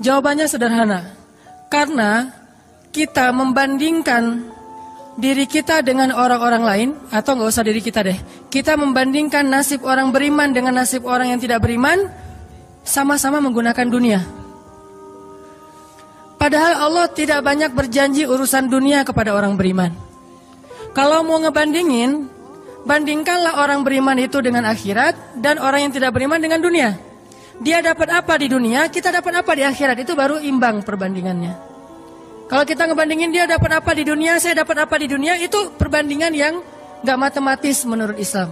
Jawabannya sederhana. Karena kita membandingkan diri kita dengan orang-orang lain, atau nggak usah diri kita deh. Kita membandingkan nasib orang beriman dengan nasib orang yang tidak beriman, sama-sama menggunakan dunia. Padahal Allah tidak banyak berjanji urusan dunia kepada orang beriman. Kalau mau ngebandingin, bandingkanlah orang beriman itu dengan akhirat dan orang yang tidak beriman dengan dunia. Dia dapat apa di dunia, kita dapat apa di akhirat, itu baru imbang perbandingannya. Kalau kita ngebandingin dia dapat apa di dunia, saya dapat apa di dunia, itu perbandingan yang gak matematis menurut Islam,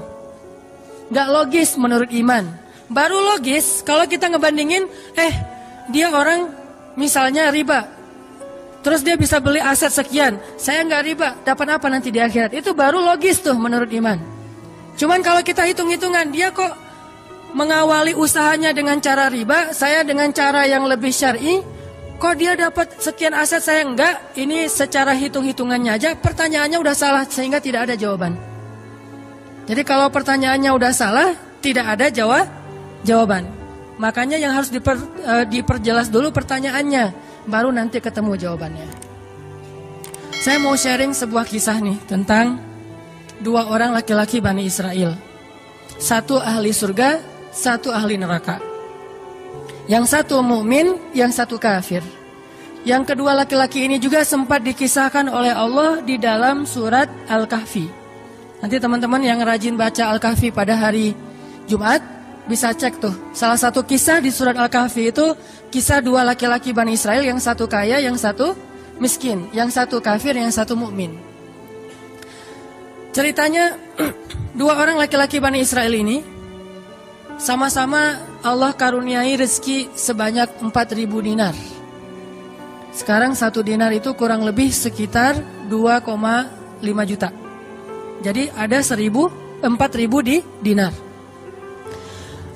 gak logis menurut iman. Baru logis kalau kita ngebandingin, dia orang misalnya riba, terus dia bisa beli aset sekian, saya gak riba, dapat apa nanti di akhirat, itu baru logis tuh menurut iman. Cuman kalau kita hitung-hitungan, dia kok mengawali usahanya dengan cara riba, saya dengan cara yang lebih syar'i, kok dia dapat sekian aset, saya enggak. Ini secara hitung-hitungannya aja pertanyaannya udah salah, sehingga tidak ada jawaban. Jadi kalau pertanyaannya udah salah, tidak ada jawaban. Makanya yang harus diperjelas dulu pertanyaannya, baru nanti ketemu jawabannya. Saya mau sharing sebuah kisah nih tentang dua orang laki-laki Bani Israel. Satu ahli surga, satu ahli neraka. Yang satu mukmin, yang satu kafir. Yang kedua laki-laki ini juga sempat dikisahkan oleh Allah di dalam surat Al-Kahfi. Nanti teman-teman yang rajin baca Al-Kahfi pada hari Jumat bisa cek tuh. Salah satu kisah di surat Al-Kahfi itu kisah dua laki-laki Bani Israel, yang satu kaya, yang satu miskin, yang satu kafir, yang satu mukmin. Ceritanya dua orang laki-laki Bani Israel ini sama-sama Allah karuniai rezeki sebanyak 4.000 dinar. Sekarang 1 dinar itu kurang lebih sekitar 2,5 juta. Jadi ada 4.000 di dinar.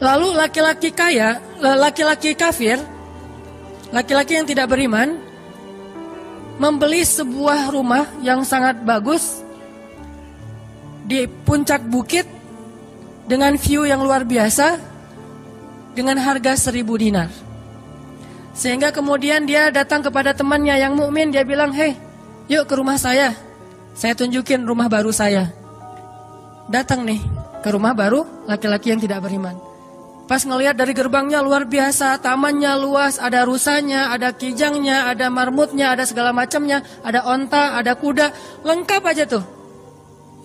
Lalu laki-laki kaya, laki-laki kafir, laki-laki yang tidak beriman, membeli sebuah rumah yang sangat bagus di puncak bukit dengan view yang luar biasa, dengan harga 1.000 dinar. Sehingga kemudian dia datang kepada temannya yang mukmin, dia bilang, "Hei, yuk ke rumah saya tunjukin rumah baru saya." Datang nih ke rumah baru laki-laki yang tidak beriman. Pas ngelihat dari gerbangnya luar biasa, tamannya luas, ada rusanya, ada kijangnya, ada marmutnya, ada segala macamnya, ada onta, ada kuda, lengkap aja tuh.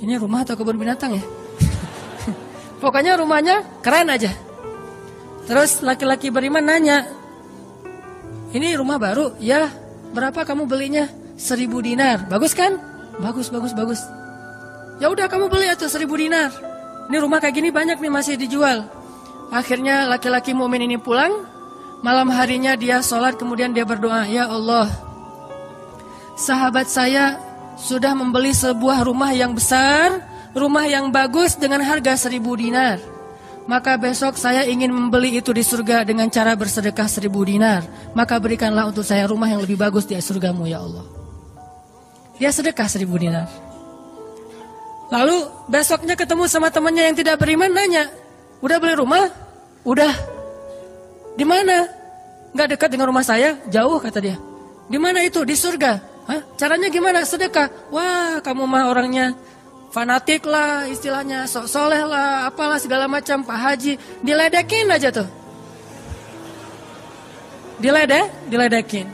Ini rumah atau kebun binatang ya? Pokoknya rumahnya keren aja. Terus laki-laki beriman nanya, "Ini rumah baru?" "Ya." "Berapa kamu belinya?" 1.000 dinar. "Bagus kan?" Bagus. "Ya udah kamu beli atau 1.000 dinar. Ini rumah kayak gini banyak nih masih dijual." Akhirnya laki-laki mukmin ini pulang. Malam harinya dia sholat, kemudian dia berdoa, "Ya Allah, sahabat saya sudah membeli sebuah rumah yang besar, rumah yang bagus dengan harga 1.000 dinar. Maka besok saya ingin membeli itu di surga dengan cara bersedekah 1.000 dinar. Maka berikanlah untuk saya rumah yang lebih bagus di surgamu ya Allah." Dia sedekah 1.000 dinar. Lalu besoknya ketemu sama temannya yang tidak beriman, nanya, "Udah beli rumah?" "Udah." "Di mana?" "Nggak dekat dengan rumah saya, jauh," kata dia. "Di mana itu?" "Di surga." "Hah? Caranya gimana?" "Sedekah." "Wah, kamu mah orangnya fanatik lah, istilahnya sok soleh lah, apalah segala macam, Pak Haji." Diledekin aja tuh. Diledekin.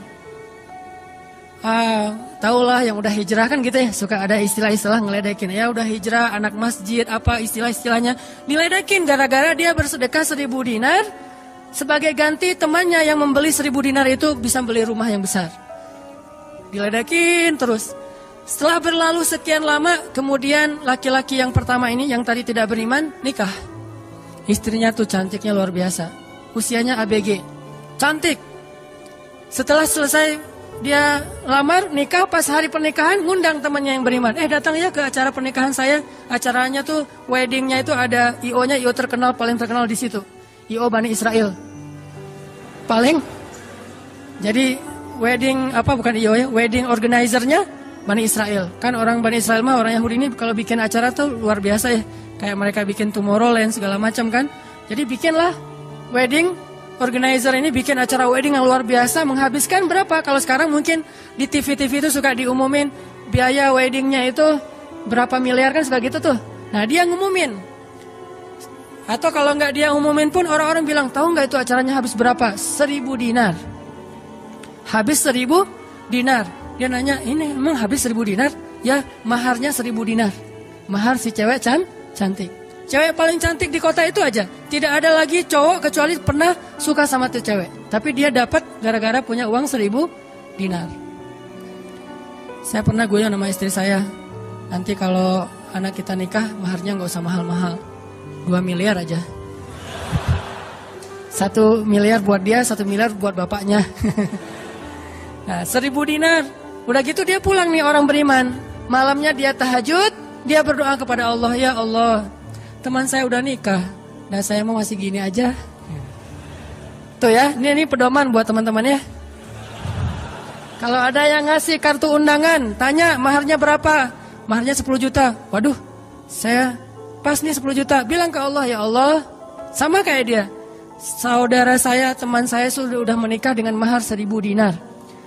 Taulah yang udah hijrah kan gitu ya, suka ada istilah-istilah ngeledekin. Ya udah hijrah, anak masjid, apa istilah-istilahnya. Diledekin gara-gara dia bersedekah 1.000 dinar. Sebagai ganti temannya yang membeli 1.000 dinar itu bisa beli rumah yang besar. Diledekin terus. Setelah berlalu sekian lama, kemudian laki-laki yang pertama ini yang tadi tidak beriman nikah. Istrinya tuh cantiknya luar biasa. Usianya ABG. Cantik. Setelah selesai dia lamar, nikah, pas hari pernikahan ngundang temannya yang beriman. Datang ya ke acara pernikahan saya. Acaranya tuh weddingnya itu ada IO-nya, IO terkenal, paling terkenal di situ. IO Bani Israel. Paling. Jadi wedding bukan IO ya, wedding organizer-nya Bani Israel. Kan orang Bani Israel mah orang Yahudi ini kalau bikin acara tuh luar biasa ya. Kayak mereka bikin Tomorrowland segala macam kan. Jadi bikinlah wedding organizer ini bikin acara wedding yang luar biasa, menghabiskan berapa? Kalau sekarang mungkin di TV-TV itu suka diumumin biaya weddingnya itu berapa miliar kan, suka gitu tuh. Nah dia ngumumin. Atau kalau nggak dia umumin pun orang-orang bilang, tahu nggak itu acaranya habis berapa? 1.000 dinar. Habis 1.000 dinar. Dia nanya, ini emang habis 1.000 dinar? Ya, maharnya 1.000 dinar. Mahar si cewek cantik. Cewek paling cantik di kota itu aja. Tidak ada lagi cowok kecuali pernah suka sama tuh cewek. Tapi dia dapat gara-gara punya uang 1.000 dinar. Saya pernah goyang sama istri saya. Nanti kalau anak kita nikah, maharnya nggak usah mahal-mahal. 2 miliar aja. 1 miliar buat dia, 1 miliar buat bapaknya. Nah, 1.000 dinar. Udah gitu dia pulang nih orang beriman. Malamnya dia tahajud, dia berdoa kepada Allah, ya Allah, teman saya udah nikah, dan saya mau masih gini aja. Tuh ya, ini pedoman buat teman-teman ya. Kalau ada yang ngasih kartu undangan, tanya maharnya berapa? Maharnya 10 juta. Waduh, saya pas nih 10 juta. Bilang ke Allah, ya Allah, sama kayak dia. Saudara saya, teman saya sudah menikah dengan mahar 1.000 dinar.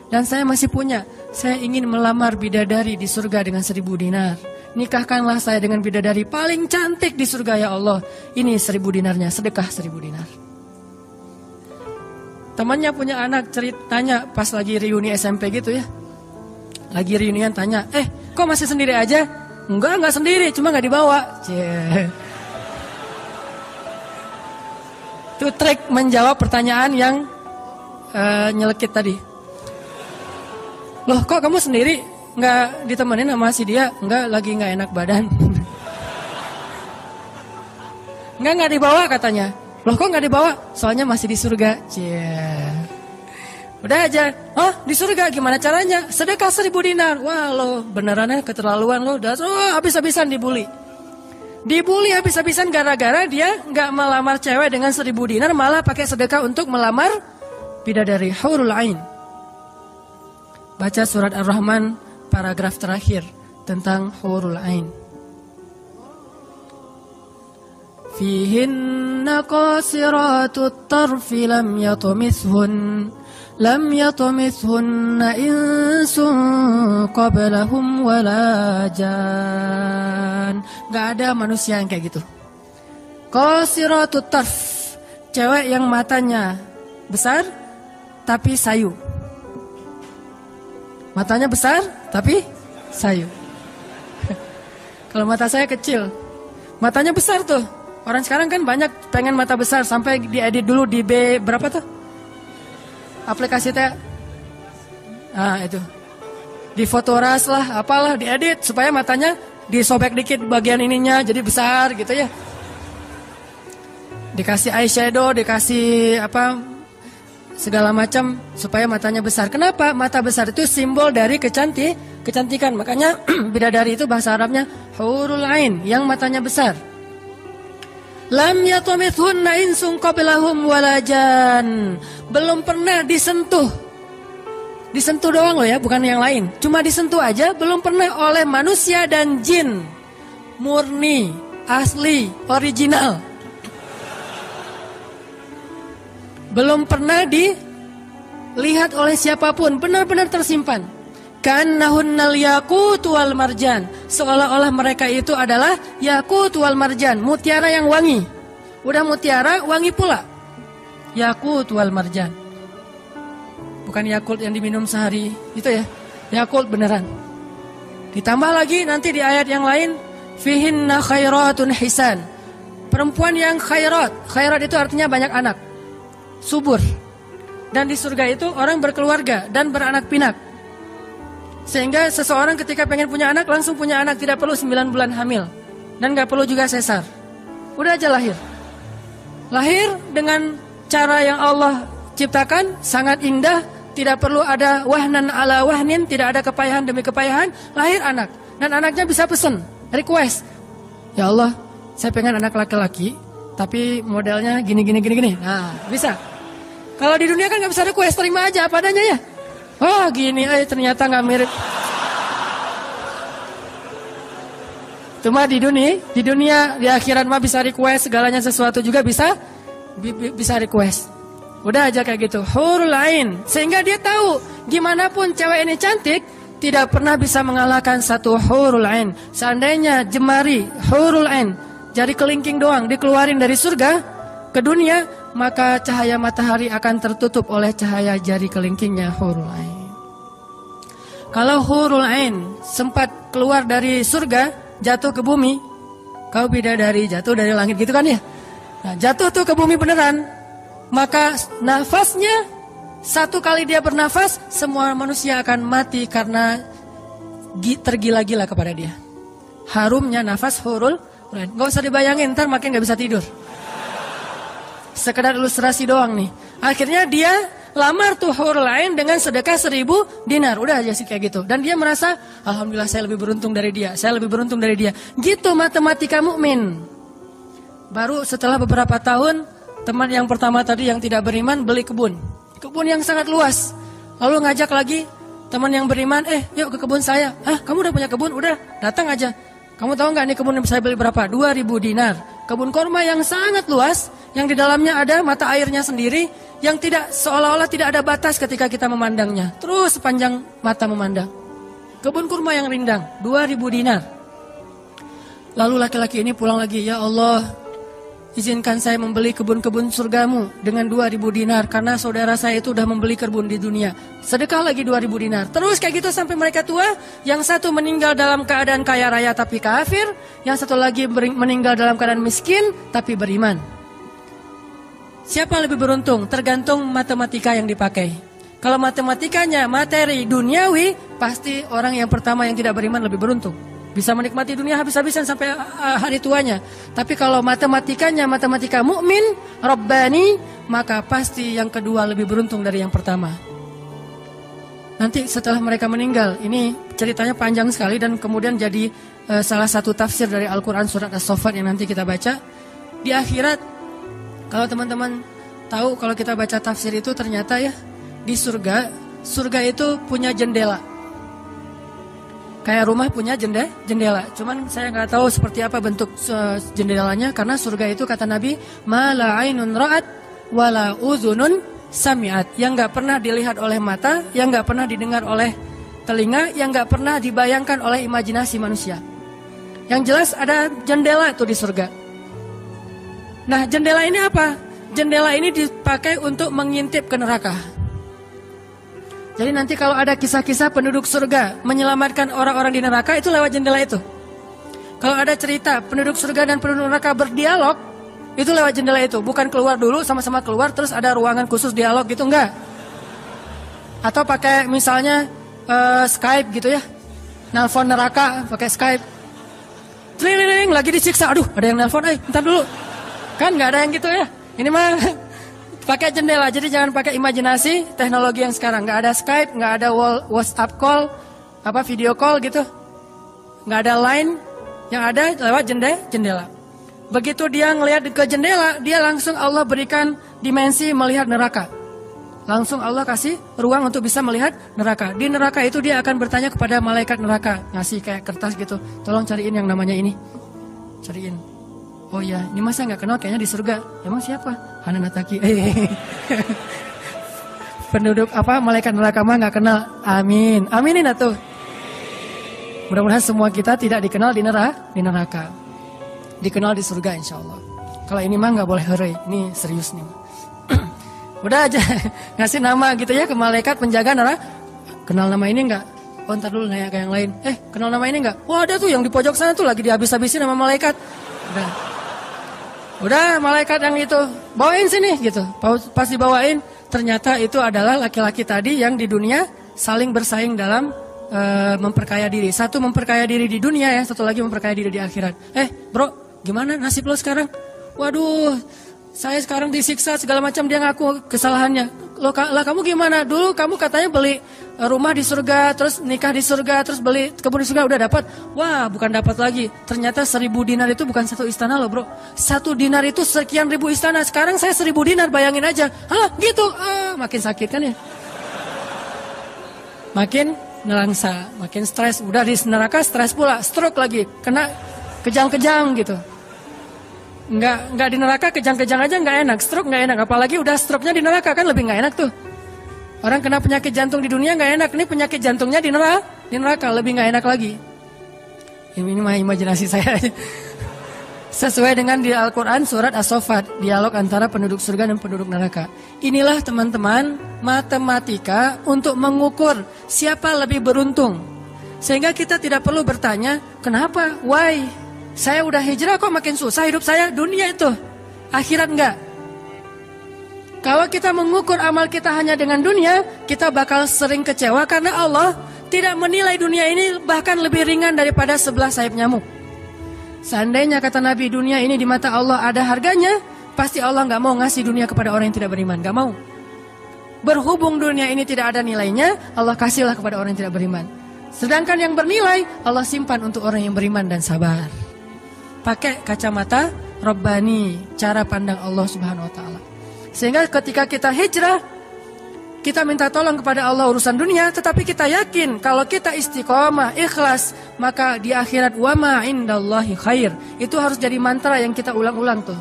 Dan saya masih punya. Saya ingin melamar bidadari di surga dengan 1.000 dinar. Nikahkanlah saya dengan bidadari paling cantik di surga, ya Allah. Ini 1.000 dinarnya, sedekah 1.000 dinar. Temannya punya anak, tanya pas lagi reuni SMP gitu ya. Lagi reunian tanya, kok masih sendiri aja? Enggak sendiri, cuma gak dibawa. Itu trik menjawab pertanyaan yang nyelekit tadi. Loh kok kamu sendiri? Nggak ditemenin sama si dia? Lagi nggak enak badan. Nggak dibawa katanya. Loh kok nggak dibawa? Soalnya masih di surga. Udah aja. Oh di surga gimana caranya? Sedekah 1.000 dinar. Wah lo benerannya keterlaluan lo. Habis-habisan dibully. Dibully habis-habisan gara-gara dia nggak melamar cewek dengan 1.000 dinar, malah pakai sedekah untuk melamar bidadari Hurul Ain. Baca surat Ar-Rahman paragraf terakhir tentang Hurul Ain. Fihinna qasiratut tarfi lam yatumithunna insun qablahum wala jan. Gak ada manusia yang kayak gitu. Qasiratut tarf, cewek yang matanya besar tapi sayu. Matanya besar tapi sayu. Kalau mata saya kecil, matanya besar tuh. Orang sekarang kan banyak pengen mata besar, sampai diedit dulu di berapa tuh? Aplikasi teh. Itu. Di Fotoras lah, apalah diedit supaya matanya disobek dikit bagian ininya jadi besar gitu ya. Dikasih eyeshadow, dikasih segala macam supaya matanya besar. Kenapa? Mata besar itu simbol dari kecantikan. Makanya bidadari itu bahasa Arabnya Hurul Ain, yang matanya besar. Lam yatumithunna insun qablahum walajan. Belum pernah disentuh. Disentuh doang loh ya, bukan yang lain. Cuma disentuh aja, belum pernah oleh manusia dan jin. Murni, asli, original. Belum pernah dilihat oleh siapapun, benar-benar tersimpan. Kannahunnal yaqut wal marjan. Seolah-olah mereka itu adalah yaqut wal marjan, mutiara yang wangi. Udah mutiara, wangi pula. Yaqut wal marjan. Bukan Yakult yang diminum sehari, itu ya. Yakult beneran. Ditambah lagi nanti di ayat yang lain, fihinna khairatun hisan. Perempuan yang khairat. Khairat itu artinya banyak anak. Subur. Dan di surga itu orang berkeluarga dan beranak pinak. Sehingga seseorang ketika pengen punya anak, langsung punya anak, tidak perlu 9 bulan hamil. Dan gak perlu juga sesar. Udah aja lahir. Lahir dengan cara yang Allah ciptakan, sangat indah. Tidak perlu ada wahnan ala wahnin, tidak ada kepayahan demi kepayahan. Lahir anak. Dan anaknya bisa pesen, request. Ya Allah, saya pengen anak laki-laki, tapi modelnya gini. Nah, bisa. Kalau di dunia kan gak bisa request, terima aja apa adanya ya. Oh gini, ternyata gak mirip. Cuma di dunia, di akhirat mah bisa request, segalanya sesuatu juga bisa request. Udah aja kayak gitu, hurul ain. Sehingga dia tahu, gimana pun cewek ini cantik, tidak pernah bisa mengalahkan satu hurul ain. Seandainya jemari hurul ain, jari kelingking doang dikeluarin dari surga ke dunia, maka cahaya matahari akan tertutup oleh cahaya jari kelingkingnya hurul ain. Kalau hurul ain sempat keluar dari surga, jatuh ke bumi, kau bidadari jatuh dari langit gitu kan ya. Nah, jatuh tuh ke bumi beneran, maka nafasnya, satu kali dia bernafas, semua manusia akan mati karena tergila-gila kepada dia. Harumnya nafas hurul ain. Gak usah dibayangin, ntar makin gak bisa tidur. Sekedar ilustrasi doang nih. Akhirnya dia lamar tuh hurul ain dengan sedekah 1000 dinar. Udah aja sih kayak gitu. Dan dia merasa, alhamdulillah saya lebih beruntung dari dia. Saya lebih beruntung dari dia. Gitu matematika mukmin. Baru setelah beberapa tahun, teman yang pertama tadi yang tidak beriman beli kebun. Kebun yang sangat luas. Lalu ngajak lagi teman yang beriman, yuk ke kebun saya. Kamu udah punya kebun? Udah, datang aja. Kamu tahu nggak nih kebun yang saya beli berapa? 2000 dinar. Kebun korma yang sangat luas, yang di dalamnya ada mata airnya sendiri, yang tidak seolah-olah tidak ada batas ketika kita memandangnya. Terus sepanjang mata memandang. Kebun kurma yang rindang, 2000 dinar. Lalu laki-laki ini pulang lagi, ya Allah, izinkan saya membeli kebun-kebun surgamu dengan 2000 dinar. Karena saudara saya itu sudah membeli kebun di dunia. Sedekah lagi 2000 dinar. Terus kayak gitu sampai mereka tua. Yang satu meninggal dalam keadaan kaya raya tapi kafir. Yang satu lagi meninggal dalam keadaan miskin tapi beriman. Siapa lebih beruntung? Tergantung matematika yang dipakai. Kalau matematikanya materi duniawi, pasti orang yang pertama yang tidak beriman lebih beruntung. Bisa menikmati dunia habis-habisan sampai hari tuanya. Tapi kalau matematikanya matematika mukmin, Rabbani, maka pasti yang kedua lebih beruntung dari yang pertama. Nanti setelah mereka meninggal, ini ceritanya panjang sekali dan kemudian jadi salah satu tafsir dari Al-Quran surat As-Saffat yang nanti kita baca. Di akhirat, kalau teman-teman tahu, kalau kita baca tafsir itu ternyata ya, di surga itu punya jendela. Kayak rumah punya jendela. Cuman saya nggak tahu seperti apa bentuk jendelanya, karena surga itu kata Nabi, ma la ainun ra'at wa la uzunun sami'at. Yang nggak pernah dilihat oleh mata, yang nggak pernah didengar oleh telinga, yang nggak pernah dibayangkan oleh imajinasi manusia. Yang jelas ada jendela tuh di surga. Nah, jendela ini apa? Jendela ini dipakai untuk mengintip ke neraka. Jadi nanti kalau ada kisah-kisah penduduk surga menyelamatkan orang-orang di neraka, itu lewat jendela itu. Kalau ada cerita penduduk surga dan penduduk neraka berdialog, itu lewat jendela itu. Bukan keluar dulu, sama-sama keluar terus ada ruangan khusus dialog gitu, enggak. Atau pakai misalnya Skype gitu ya. Nelpon neraka pakai Skype. Tring, lagi disiksa. Aduh, ada yang nelpon, bentar dulu. Kan enggak ada yang gitu ya. Ini mah pakai jendela, jadi jangan pakai imajinasi teknologi yang sekarang. Nggak ada Skype, nggak ada WhatsApp call, video call gitu. Nggak ada line, yang ada lewat jendela. Begitu dia ngelihat ke jendela, dia langsung Allah berikan dimensi melihat neraka. Langsung Allah kasih ruang untuk bisa melihat neraka. Di neraka itu dia akan bertanya kepada malaikat neraka, ngasih kayak kertas gitu. Tolong cariin yang namanya ini. Cariin. Oh iya, ini masa nggak kenal kayaknya di surga. Emang siapa? Hananataki. Penduduk malaikat neraka mah nggak kenal. Amin. Aminin atuh. Mudah-mudahan semua kita tidak dikenal di neraka. Dikenal di surga insya Allah. Kalau ini mah nggak boleh hore. Ini serius nih. Udah aja ngasih nama gitu ya ke malaikat penjaga neraka. Kenal nama ini nggak? Oh ntar dulu nanya ke yang lain. Kenal nama ini nggak? Wah ada tuh yang di pojok sana tuh lagi dihabis-habisin sama malaikat. Udah malaikat yang itu bawain sini gitu. Pas dibawain ternyata itu adalah laki-laki tadi yang di dunia saling bersaing dalam memperkaya diri. Satu memperkaya diri di dunia ya, satu lagi memperkaya diri di akhirat. Bro, gimana nasib lo sekarang? Waduh, saya sekarang disiksa segala macam, dia ngaku kesalahannya. Lah kamu gimana? Dulu kamu katanya beli rumah di surga, terus nikah di surga, terus beli kebun di surga, udah dapat. Wah, bukan dapat lagi. Ternyata 1000 dinar itu bukan satu istana loh, bro. 1 dinar itu sekian ribu istana. Sekarang saya 1000 dinar, bayangin aja. Hah, gitu. Makin sakit kan ya? Makin nelangsa, makin stres. Udah di neraka stres pula, stroke lagi, kena kejang-kejang gitu. Nggak di neraka kejang-kejang aja nggak enak, stroke nggak enak, apalagi udah stroke-nya di neraka kan lebih nggak enak tuh. Orang kena penyakit jantung di dunia nggak enak, ini penyakit jantungnya di neraka lebih nggak enak lagi. Ini mah imajinasi saya. Sesuai dengan di Al-Quran surat As-Saffat, dialog antara penduduk surga dan penduduk neraka. Inilah teman-teman matematika untuk mengukur siapa lebih beruntung. Sehingga kita tidak perlu bertanya, kenapa? Why? Saya udah hijrah kok makin susah hidup saya. Dunia itu, akhirat enggak. Kalau kita mengukur amal kita hanya dengan dunia, kita bakal sering kecewa karena Allah tidak menilai dunia ini bahkan lebih ringan daripada 11 sayap nyamuk. Seandainya kata Nabi dunia ini di mata Allah ada harganya, pasti Allah nggak mau ngasih dunia kepada orang yang tidak beriman, nggak mau. Berhubung dunia ini tidak ada nilainya, Allah kasihlah kepada orang yang tidak beriman. Sedangkan yang bernilai, Allah simpan untuk orang yang beriman dan sabar. Pakai kacamata Rabbani, cara pandang Allah Subhanahu Wa Taala. Sehingga ketika kita hijrah, kita minta tolong kepada Allah urusan dunia, tetapi kita yakin kalau kita istiqomah, ikhlas, maka di akhirat wa ma indallahi khair. Itu harus jadi mantra yang kita ulang-ulang tuh.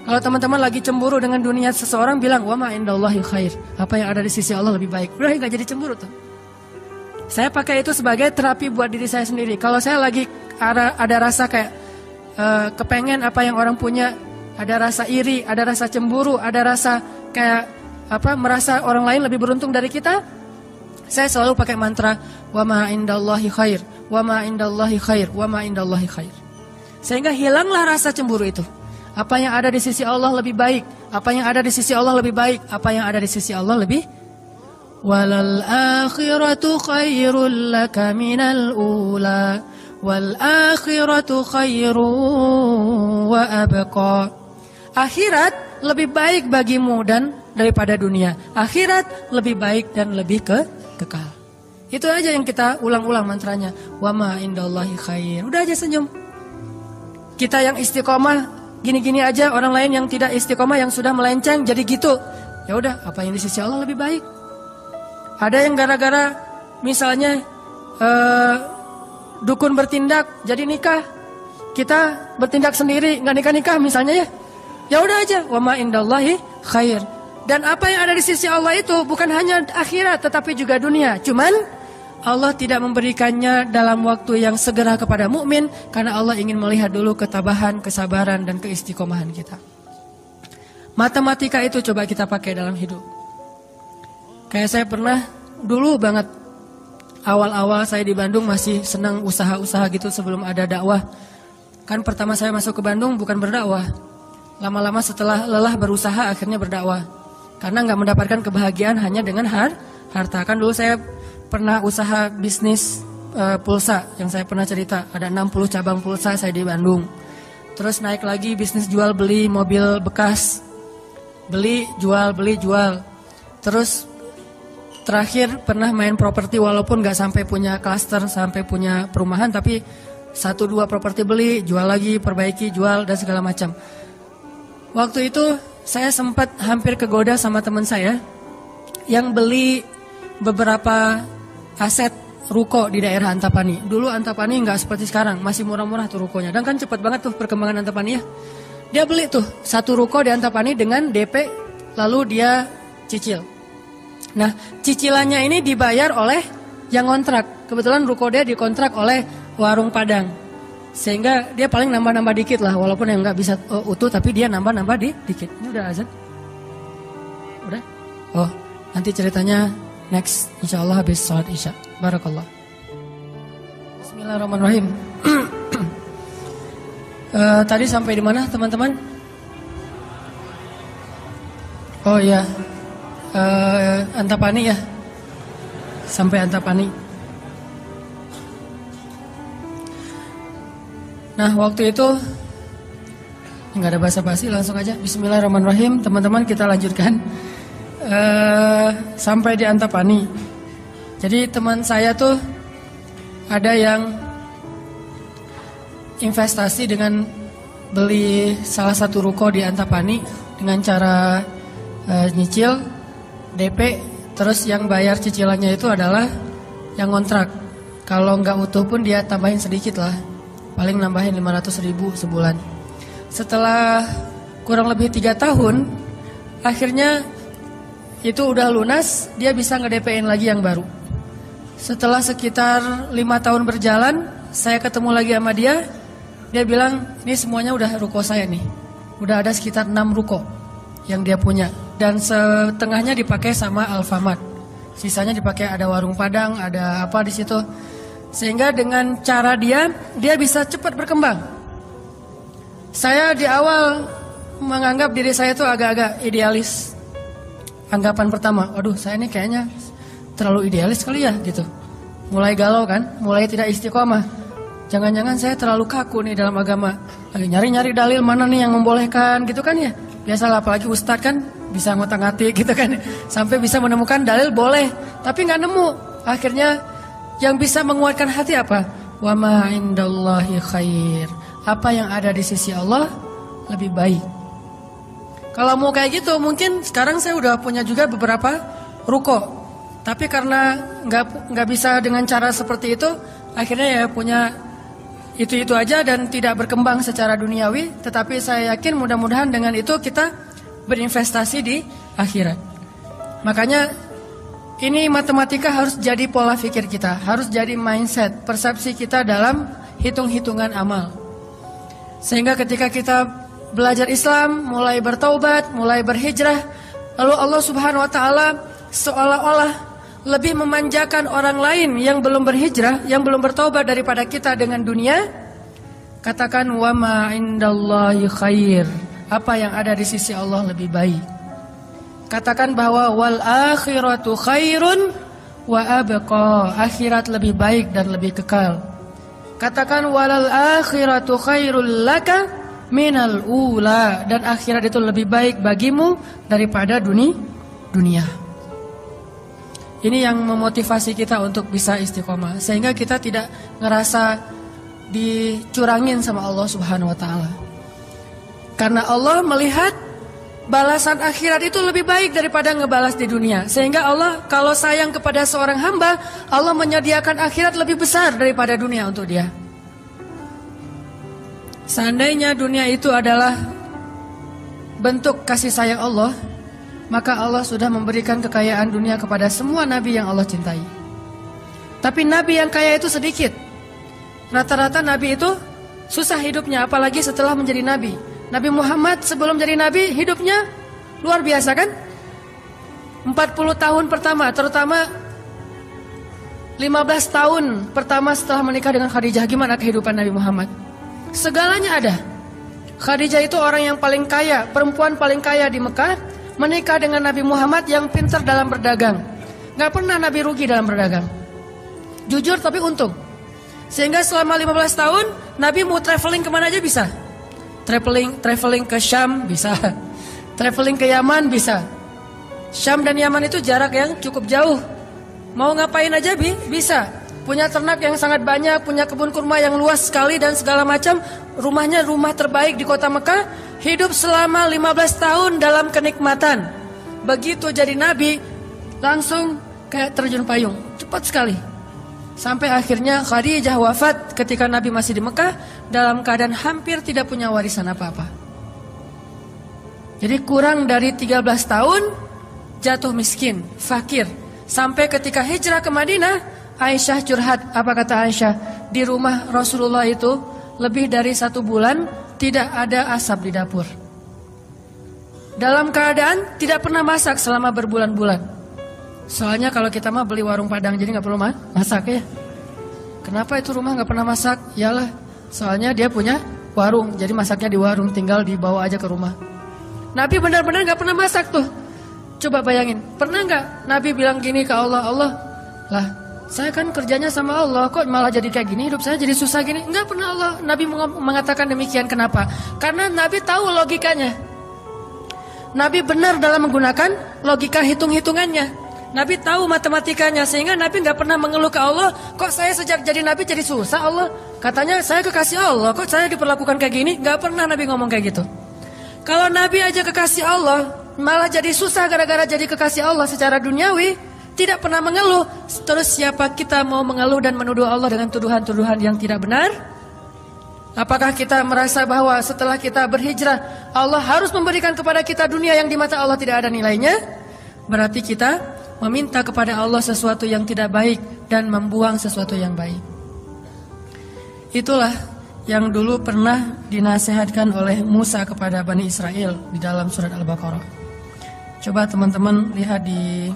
Kalau teman-teman lagi cemburu dengan dunia seseorang, bilang wa ma indallahi khair. Apa yang ada di sisi Allah lebih baik. Udah nggak jadi cemburu tuh. Saya pakai itu sebagai terapi buat diri saya sendiri. Kalau saya lagi ada rasa kayak kepengen apa yang orang punya, ada rasa iri, ada rasa cemburu, ada rasa kayak merasa orang lain lebih beruntung dari kita, saya selalu pakai mantra wa ma indallahi khair, wa ma indallahi khair, wa ma indallahi khair. Sehingga hilanglah rasa cemburu itu. Apa yang ada di sisi Allah lebih baik, apa yang ada di sisi Allah lebih baik, apa yang ada di sisi Allah lebih walal akhiratu khairul laka minal ula wal akhiratu khairu wa abqa. Akhirat lebih baik bagimu dan daripada dunia. Akhirat lebih baik dan lebih kekal. Itu aja yang kita ulang-ulang mantranya. Wa ma indallahi khair. Udah aja senyum. Kita yang istiqomah gini-gini aja, orang lain yang tidak istiqomah yang sudah melenceng jadi gitu. Ya udah, apa yang di sisi Allah lebih baik. Ada yang gara-gara misalnya dukun bertindak jadi nikah, kita bertindak sendiri nggak nikah misalnya ya, ya udah aja wa ma indallahi khair. Dan apa yang ada di sisi Allah itu bukan hanya akhirat tetapi juga dunia. Cuman Allah tidak memberikannya dalam waktu yang segera kepada mukmin karena Allah ingin melihat dulu ketabahan, kesabaran dan keistiqomahan kita. Matematika itu coba kita pakai dalam hidup. Kayak saya pernah dulu banget, awal-awal saya di Bandung masih senang usaha-usaha gitu sebelum ada dakwah. Kan pertama saya masuk ke Bandung bukan berdakwah. Lama-lama setelah lelah berusaha akhirnya berdakwah. Karena nggak mendapatkan kebahagiaan hanya dengan harta. Kan dulu saya pernah usaha bisnis pulsa yang saya pernah cerita. Ada 60 cabang pulsa saya di Bandung. Terus naik lagi bisnis jual beli mobil bekas. Beli, jual. Terus terakhir pernah main properti walaupun gak sampai punya klaster, sampai punya perumahan, tapi 1-2 properti beli, jual lagi, perbaiki, jual dan segala macam. Waktu itu saya sempat hampir kegoda sama teman saya yang beli beberapa aset ruko di daerah Antapani. Dulu Antapani gak seperti sekarang, masih murah-murah tuh rukonya. Dan kan cepat banget tuh perkembangan Antapani ya. Dia beli tuh 1 ruko di Antapani dengan DP, lalu dia cicil. Nah, cicilannya ini dibayar oleh yang kontrak. Kebetulan ruko dia dikontrak oleh warung Padang. Sehingga dia paling nambah-nambah dikit lah. Walaupun yang nggak bisa utuh, tapi dia nambah-nambah dikit. Ini udah azan? Udah? Oh, nanti ceritanya next. Insya Allah habis sholat isya. Barakallah. Bismillahirrahmanirrahim. Tadi sampai di mana teman-teman? Oh iya. Antapani ya, sampai Antapani. Nah waktu itu nggak ada basa-basi, langsung aja Bismillahirrahmanirrahim. Teman-teman kita lanjutkan sampai di Antapani. Jadi teman saya tuh ada yang investasi dengan beli salah satu ruko di Antapani dengan cara nyicil DP, terus yang bayar cicilannya itu adalah yang kontrak. Kalau nggak utuh pun dia tambahin sedikit lah, paling nambahin 500.000 sebulan. Setelah kurang lebih 3 tahun, akhirnya itu udah lunas, dia bisa nge-DP-in lagi yang baru. Setelah sekitar 5 tahun berjalan, saya ketemu lagi sama dia. Dia bilang, ini semuanya udah ruko saya nih. Udah ada sekitar 6 ruko yang dia punya. Dan setengahnya dipakai sama Alfamart. Sisanya dipakai ada warung Padang, ada apa di situ. Sehingga dengan cara dia bisa cepat berkembang. Saya di awal menganggap diri saya tuh agak-agak idealis. Anggapan pertama, waduh saya ini kayaknya terlalu idealis kali ya gitu. Mulai galau kan, mulai tidak istiqomah. Jangan-jangan saya terlalu kaku nih dalam agama. Lagi nyari-nyari dalil mana nih yang membolehkan gitu kan ya. Biasalah apalagi ustadz kan bisa ngotak-ngatik gitu kan. Sampai bisa menemukan dalil boleh, tapi nggak nemu. Akhirnya yang bisa menguatkan hati apa? Wa ma indallahi khair. Apa yang ada di sisi Allah lebih baik. Kalau mau kayak gitu mungkin sekarang saya udah punya juga beberapa ruko. Tapi karena nggak bisa dengan cara seperti itu, akhirnya ya punya itu aja dan tidak berkembang secara duniawi. Tetapi saya yakin mudah-mudahan dengan itu kita berinvestasi di akhirat. Makanya ini matematika harus jadi pola pikir kita, harus jadi mindset, persepsi kita dalam hitung-hitungan amal. Sehingga ketika kita belajar Islam, mulai bertaubat, mulai berhijrah, lalu Allah Subhanahu wa taala seolah-olah lebih memanjakan orang lain yang belum berhijrah, yang belum bertaubat daripada kita dengan dunia. Katakan wa ma indallahi khair. Apa yang ada di sisi Allah lebih baik. Katakan bahwa wal akhiratu khairun wa abqa. Akhirat lebih baik dan lebih kekal. Katakan walal akhiratu khairul laka minal ula. Dan akhirat itu lebih baik bagimu daripada dunia. Ini yang memotivasi kita untuk bisa istiqomah. Sehingga kita tidak ngerasa dicurangin sama Allah Subhanahu wa ta'ala. Karena Allah melihat balasan akhirat itu lebih baik daripada ngebalas di dunia. Sehingga Allah kalau sayang kepada seorang hamba, Allah menyediakan akhirat lebih besar daripada dunia untuk dia. Seandainya dunia itu adalah bentuk kasih sayang Allah, maka Allah sudah memberikan kekayaan dunia kepada semua nabi yang Allah cintai. Tapi nabi yang kaya itu sedikit. Rata-rata nabi itu susah hidupnya, apalagi setelah menjadi nabi. Nabi Muhammad sebelum jadi nabi hidupnya luar biasa kan? 40 tahun pertama, terutama 15 tahun pertama setelah menikah dengan Khadijah, gimana kehidupan Nabi Muhammad? Segalanya ada. Khadijah itu orang yang paling kaya, perempuan paling kaya di Mekah, menikah dengan Nabi Muhammad yang pintar dalam berdagang. Gak pernah Nabi rugi dalam berdagang. Jujur tapi untung. Sehingga selama 15 tahun Nabi mau traveling kemana aja bisa. Traveling ke Syam bisa. Traveling ke Yaman bisa. Syam dan Yaman itu jarak yang cukup jauh. Mau ngapain aja bisa. Punya ternak yang sangat banyak, punya kebun kurma yang luas sekali dan segala macam. Rumahnya rumah terbaik di kota Mekah. Hidup selama 15 tahun dalam kenikmatan. Begitu jadi nabi, langsung kayak terjun payung. Cepat sekali. Sampai akhirnya Khadijah wafat ketika Nabi masih di Mekah dalam keadaan hampir tidak punya warisan apa-apa. Jadi kurang dari 13 tahun jatuh miskin, fakir. Sampai ketika hijrah ke Madinah, Aisyah curhat. Apa kata Aisyah? Di rumah Rasulullah itu lebih dari 1 bulan tidak ada asap di dapur. Dalam keadaan tidak pernah masak selama berbulan-bulan. Soalnya kalau kita mah beli warung Padang jadi gak perlu masak ya. Kenapa itu rumah gak pernah masak? Yalah, soalnya dia punya warung, jadi masaknya di warung, tinggal dibawa aja ke rumah. Nabi benar-benar gak pernah masak tuh. Coba bayangin, pernah gak Nabi bilang gini ke Allah, Allah, lah saya kan kerjanya sama Allah, kok malah jadi kayak gini, hidup saya jadi susah gini. Enggak pernah Allah Nabi mengatakan demikian. Kenapa? Karena Nabi tahu logikanya. Nabi benar dalam menggunakan logika hitung-hitungannya. Nabi tahu matematikanya, sehingga Nabi gak pernah mengeluh ke Allah, kok saya sejak jadi Nabi jadi susah Allah. Katanya saya kekasih Allah, kok saya diperlakukan kayak gini. Gak pernah Nabi ngomong kayak gitu. Kalau Nabi aja kekasih Allah, malah jadi susah gara-gara jadi kekasih Allah secara duniawi, tidak pernah mengeluh. Terus siapa kita mau mengeluh dan menuduh Allah dengan tuduhan-tuduhan yang tidak benar? Apakah kita merasa bahwa setelah kita berhijrah Allah harus memberikan kepada kita dunia yang di mata Allah tidak ada nilainya? Berarti kita meminta kepada Allah sesuatu yang tidak baik dan membuang sesuatu yang baik. Itulah yang dulu pernah dinasihatkan oleh Musa kepada Bani Israel di dalam surat Al-Baqarah. Coba teman-teman lihat di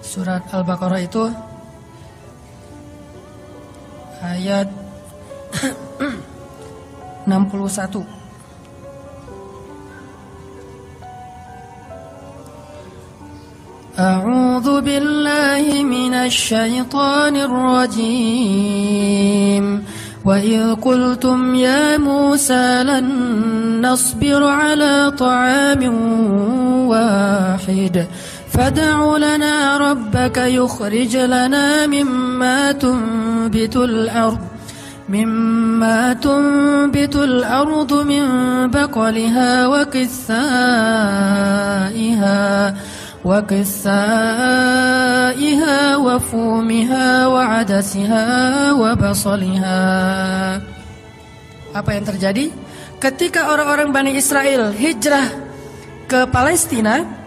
surat Al-Baqarah itu ayat 61. A'udzu billahi minasy syaithanir rajim. Wa idh qultum ya Musa lan nasbir ala ta'amin wahid fad'u lana rabbaka yukhrij lana mimma tunbitul ardh مما تنبت الأرض من بقلها وقثائها وفومها وعدسها وبصلها. Apa yang terjadi? Ketika orang-orang Bani Israel hijrah ke Palestina,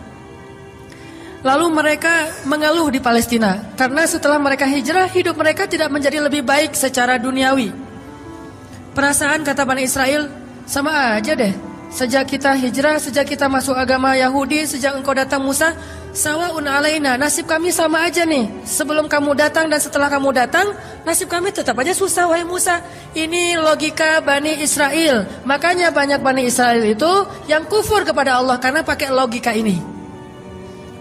lalu mereka mengeluh di Palestina karena setelah mereka hijrah hidup mereka tidak menjadi lebih baik secara duniawi. Perasaan kata Bani Israel, sama aja deh. Sejak kita hijrah, sejak kita masuk agama Yahudi, sejak engkau datang Musa, sawa'un alaina, nasib kami sama aja nih. Sebelum kamu datang dan setelah kamu datang, nasib kami tetap aja susah wahai Musa. Ini logika Bani Israel. Makanya banyak Bani Israel itu yang kufur kepada Allah karena pakai logika ini.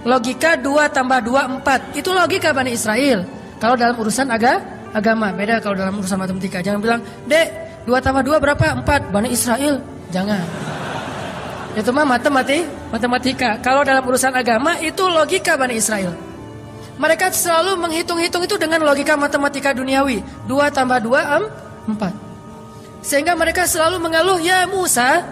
Logika 2 tambah 2 4. Itu logika Bani Israel. Kalau dalam urusan agama, beda kalau dalam urusan matematika. Jangan bilang, "Dek, 2 tambah 2 berapa?" 4. Bani Israel. Jangan. Itu mah matematika. Kalau dalam urusan agama itu logika Bani Israel. Mereka selalu menghitung-hitung itu dengan logika matematika duniawi. 2 tambah 2 4. Sehingga mereka selalu mengeluh, "Ya Musa,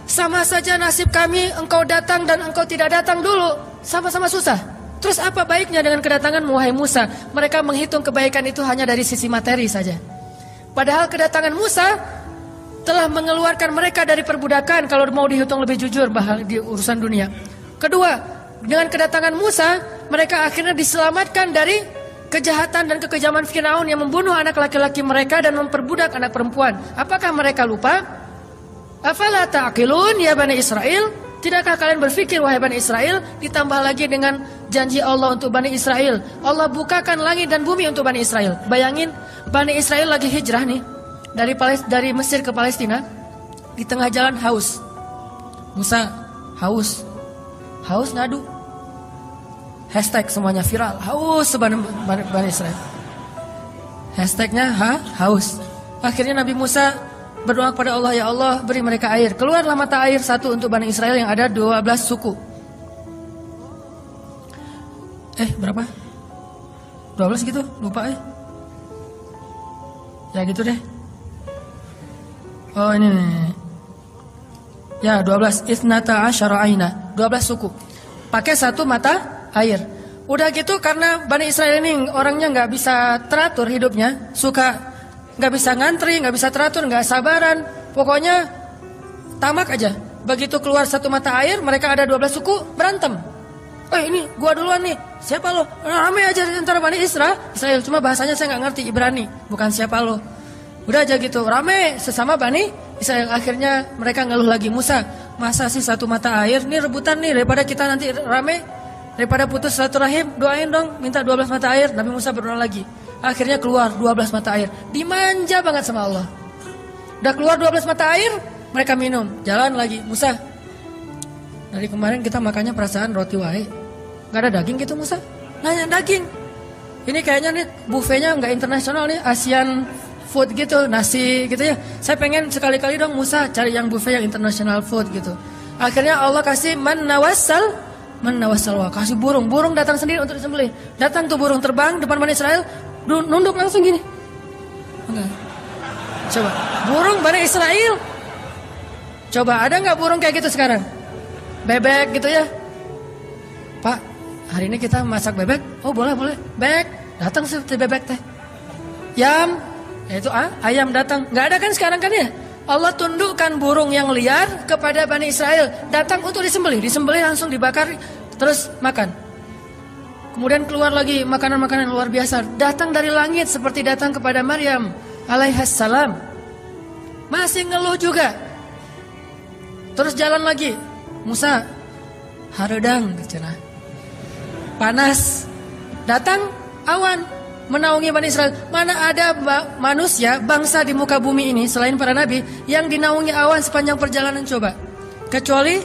sama saja nasib kami engkau datang dan engkau tidak datang dulu. Sama-sama susah. Terus apa baiknya dengan kedatangan wahai Musa?" Mereka menghitung kebaikan itu hanya dari sisi materi saja. Padahal kedatangan Musa telah mengeluarkan mereka dari perbudakan kalau mau dihitung lebih jujur di urusan dunia. Kedua, dengan kedatangan Musa, mereka akhirnya diselamatkan dari kejahatan dan kekejaman Firaun yang membunuh anak laki-laki mereka dan memperbudak anak perempuan. Apakah mereka lupa? Afala ta'qilun ya Bani Israel? Tidakkah kalian berpikir wahai Bani Israel? Ditambah lagi dengan janji Allah untuk Bani Israel. Allah bukakan langit dan bumi untuk Bani Israel. Bayangin Bani Israel lagi hijrah nih dari Mesir ke Palestina. Di tengah jalan haus. Musa haus ngadu. Hashtag semuanya viral. Haus Bani Israel. Hashtagnya haus. Akhirnya Nabi Musa berdoa kepada Allah, "Ya Allah, beri mereka air." Keluarlah mata air satu untuk Bani Israel yang ada 12 suku. Berapa? 12 gitu? Lupa Ya gitu deh. Oh ini nih. Ya 12. Isnata asyara aina. 12 suku. Pakai satu mata air. Udah gitu karena Bani Israel ini orangnya gak bisa teratur hidupnya. Suka gak bisa ngantri, gak bisa teratur, gak sabaran. Pokoknya tamak aja. Begitu keluar satu mata air, mereka ada 12 suku, berantem. Ini gua duluan nih. Siapa lo? Rame aja antara Bani Israel. Cuma bahasanya saya gak ngerti Ibrani. Bukan siapa lo. Udah aja gitu, rame sesama Bani Israel. Akhirnya mereka ngeluh lagi, "Musa, masa sih satu mata air? Nih rebutan nih, daripada kita nanti rame, daripada putus silaturahim, doain dong, minta 12 mata air." Nabi Musa berdoa lagi. Akhirnya keluar 12 mata air. Dimanja banget sama Allah. Udah keluar 12 mata air, mereka minum. Jalan lagi. "Musa, dari kemarin kita makannya perasaan roti wae. Gak ada daging gitu Musa?" Nanya daging. Ini kayaknya nih buffetnya gak internasional nih, Asian food gitu, nasi gitu ya. Saya pengen sekali-kali dong Musa cari yang buffet yang international food gitu. Akhirnya Allah kasih man nawassal wa, kasih burung datang sendiri untuk disembelih. Datang tuh burung terbang depan Bani Israel, nunduk langsung gini. Enggak. Coba, burung Bani Israel. Coba ada nggak burung kayak gitu sekarang? Bebek gitu ya. "Pak, hari ini kita masak bebek." "Oh boleh. Bebek." Datang seperti bebek teh. "Yam, Yaitu ayam datang. Nggak ada kan sekarang kan ya? Allah tundukkan burung yang liar kepada Bani Israel. Datang untuk disembelih. Disembelih langsung dibakar. Terus makan. Kemudian keluar lagi makanan-makanan luar biasa. Datang dari langit seperti datang kepada Maryam alaihassalam. Masih ngeluh juga. Terus jalan lagi. Musa, haredang. Panas. Datang awan. Menaungi Bani Israel. Mana ada manusia, bangsa di muka bumi ini selain para nabi yang dinaungi awan sepanjang perjalanan coba. Kecuali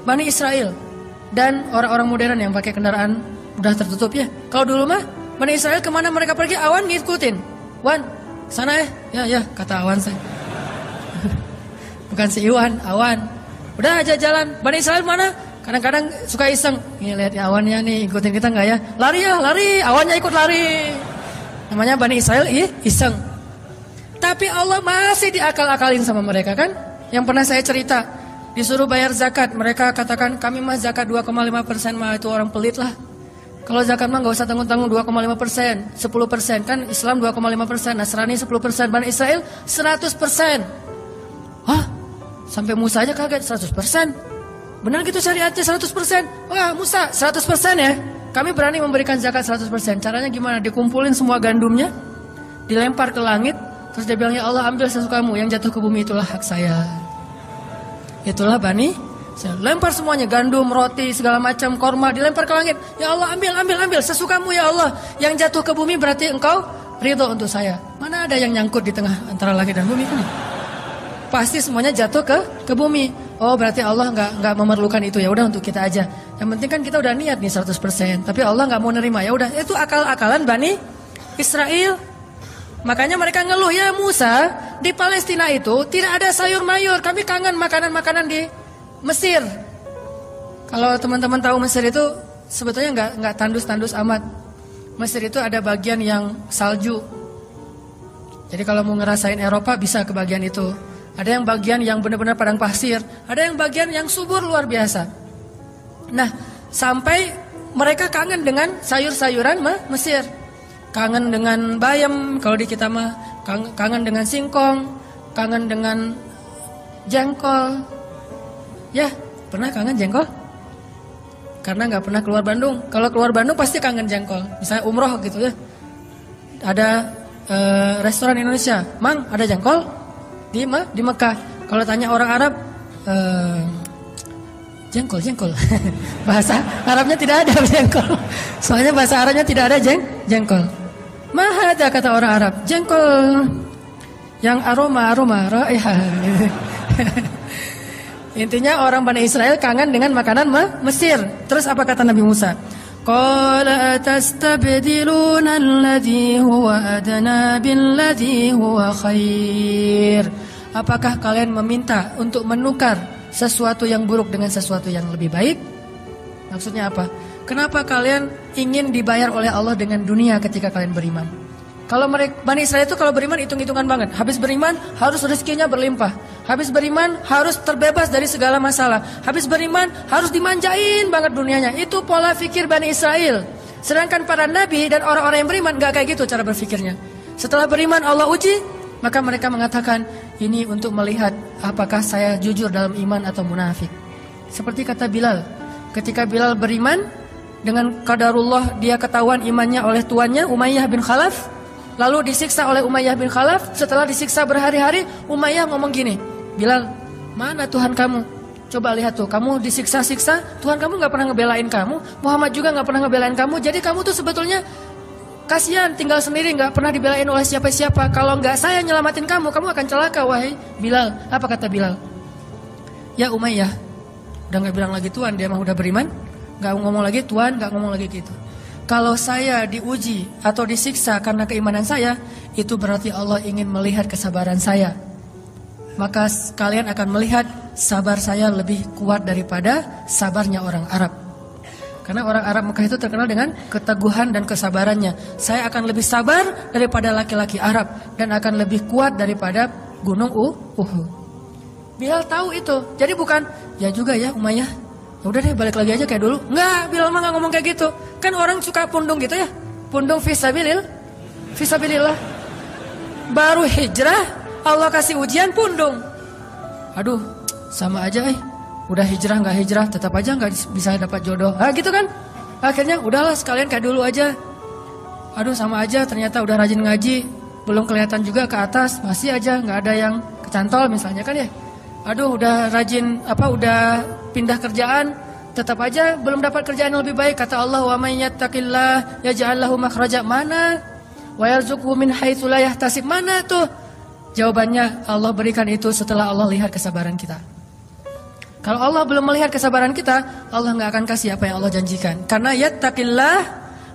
Bani Israel dan orang-orang modern yang pakai kendaraan udah tertutup ya. Kalau dulu mah Bani Israel kemana mereka pergi awan ngikutin. Wan, sana ya kata awan saya. Bukan si Iwan, awan. Udah aja jalan. Bani Israel mana? Kadang-kadang suka iseng, nih lihat ya awannya nih ikutin kita nggak ya? Lari ya, lari, awannya ikut lari. Namanya Bani Israel, iseng. Tapi Allah masih diakal-akalin sama mereka kan? Yang pernah saya cerita, disuruh bayar zakat, mereka katakan kami mah zakat 2,5% mah itu orang pelit lah. Kalau zakat mah nggak usah tanggung-tanggung 2,5%, 10% kan Islam 2,5%, Nasrani 10%, Bani Israel 100%. Hah? Sampai Musa aja kaget 100%. Benar gitu syariatnya 100%. Wah Musa 100% ya. Kami berani memberikan zakat 100%. Caranya gimana? Dikumpulin semua gandumnya, dilempar ke langit, terus dia bilang ya Allah ambil sesukamu, yang jatuh ke bumi itulah hak saya. Itulah Bani. Saya lempar semuanya, gandum, roti, segala macam, korma dilempar ke langit. Ya Allah ambil sesukamu ya Allah. Yang jatuh ke bumi berarti engkau ridho untuk saya. Mana ada yang nyangkut di tengah antara langit dan bumi kan? Pasti semuanya jatuh ke bumi. Oh berarti Allah nggak memerlukan itu, ya udah untuk kita aja. Yang penting kan kita udah niat nih 100%. Tapi Allah nggak mau nerima, ya udah itu akal-akalan Bani Israel. Makanya mereka ngeluh ya Musa di Palestina itu tidak ada sayur mayur. Kami kangen makanan-makanan di Mesir. Kalau teman-teman tahu Mesir itu sebetulnya nggak tandus-tandus amat. Mesir itu ada bagian yang salju. Jadi kalau mau ngerasain Eropa bisa ke bagian itu. Ada yang bagian yang benar-benar padang pasir, ada yang bagian yang subur luar biasa. Nah, sampai mereka kangen dengan sayur-sayuran Mesir. Kangen dengan bayam kalau di kita mah, kangen dengan singkong, kangen dengan jengkol. Ya, pernah kangen jengkol? Karena nggak pernah keluar Bandung. Kalau keluar Bandung pasti kangen jengkol. Misalnya umroh gitu ya. Ada restoran Indonesia, Mang, ada jengkol? Di Mekah. Kalau tanya orang Arab, jengkol. Bahasa Arabnya tidak ada jengkol. Soalnya bahasa Arabnya tidak ada jengkol. Mahada kata orang Arab, jengkol yang aroma raihah. Intinya orang Bani Israel kangen dengan makanan Mesir. Terus apa kata Nabi Musa? Qala atastabdiluna alladhi huwa adna billadhi huwa khair. Apakah kalian meminta untuk menukar sesuatu yang buruk dengan sesuatu yang lebih baik? Maksudnya apa? Kenapa kalian ingin dibayar oleh Allah dengan dunia ketika kalian beriman? Kalau Bani Israel itu kalau beriman hitung-hitungan banget. Habis beriman harus rezekinya berlimpah. Habis beriman harus terbebas dari segala masalah. Habis beriman harus dimanjain banget dunianya. Itu pola pikir Bani Israel. Sedangkan para nabi dan orang-orang yang beriman gak kayak gitu cara berpikirnya. Setelah beriman Allah uji, maka mereka mengatakan ini untuk melihat apakah saya jujur dalam iman atau munafik. Seperti kata Bilal. Ketika Bilal beriman, dengan qadarullah dia ketahuan imannya oleh tuannya Umayyah bin Khalaf. Lalu disiksa oleh Umayyah bin Khalaf. Setelah disiksa berhari-hari, Umayyah ngomong gini, Bilal, mana Tuhan kamu? Coba lihat tuh, kamu disiksa-siksa, Tuhan kamu gak pernah ngebelain kamu, Muhammad juga gak pernah ngebelain kamu. Jadi kamu tuh sebetulnya kasihan, tinggal sendiri, gak pernah dibelain oleh siapa-siapa. Kalau gak saya nyelamatin kamu, kamu akan celaka, wahai Bilal. Apa kata Bilal? Ya Umayyah, udah gak bilang lagi Tuhan, dia mah udah beriman, gak ngomong lagi Tuhan, gak ngomong lagi gitu. Kalau saya diuji atau disiksa karena keimanan saya, itu berarti Allah ingin melihat kesabaran saya. Maka kalian akan melihat sabar saya lebih kuat daripada sabarnya orang Arab. Karena orang Arab Mekah itu terkenal dengan keteguhan dan kesabarannya. Saya akan lebih sabar daripada laki-laki Arab dan akan lebih kuat daripada gunung Uhud. Bilal tahu itu. Jadi bukan, ya juga ya Umayyah, udah deh balik lagi aja kayak dulu. Enggak, Bilal mah gak ngomong kayak gitu. Kan orang suka pundung gitu ya. Pundung fisabilillah. baru hijrah Allah kasih ujian pundung. Aduh, sama aja udah hijrah nggak hijrah tetap aja nggak bisa dapat jodoh. Gitu kan? Akhirnya udahlah sekalian kayak dulu aja. Aduh sama aja ternyata udah rajin ngaji, belum kelihatan juga ke atas, masih aja nggak ada yang kecantol misalnya kan ya. Aduh udah rajin udah pindah kerjaan, tetap aja belum dapat kerjaan yang lebih baik. Kata Allah, wa may yattaqillah yaj'al lahu makhraja. Mana? Wa yarzuqhu min haitsu la yahtasib. Mana tuh? Jawabannya Allah berikan itu setelah Allah lihat kesabaran kita. Kalau Allah belum melihat kesabaran kita, Allah nggak akan kasih apa yang Allah janjikan. Karena yattaqillah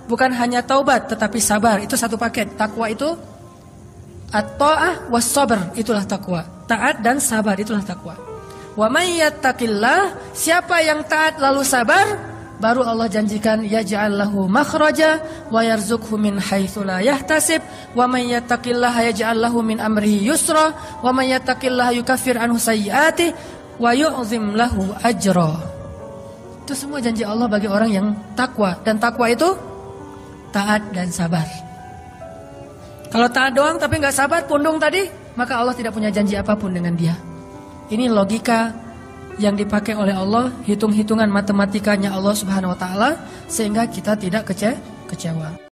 bukan hanya taubat tetapi sabar, itu satu paket. Takwa itu at-ta'ah was sabr, itulah takwa. Taat dan sabar itulah takwa. Wa may yattaqillah, siapa yang taat lalu sabar, baru Allah janjikan yaj'al lahu makhraja wa yarzuqhu min haitsu la yahtasib. Wa may yattaqillaha yaj'al lahu min amrihi yusra wa may yattaqillaha yukaffir anhu sayyi'atihi wa yu'zim lahu ajra. Itu semua janji Allah bagi orang yang takwa. Dan takwa itu taat dan sabar. Kalau taat doang tapi gak sabar, pundung tadi, maka Allah tidak punya janji apapun dengan dia. Ini logika yang dipakai oleh Allah, hitung-hitungan matematikanya Allah Subhanahu wa taala, sehingga kita tidak kecewa.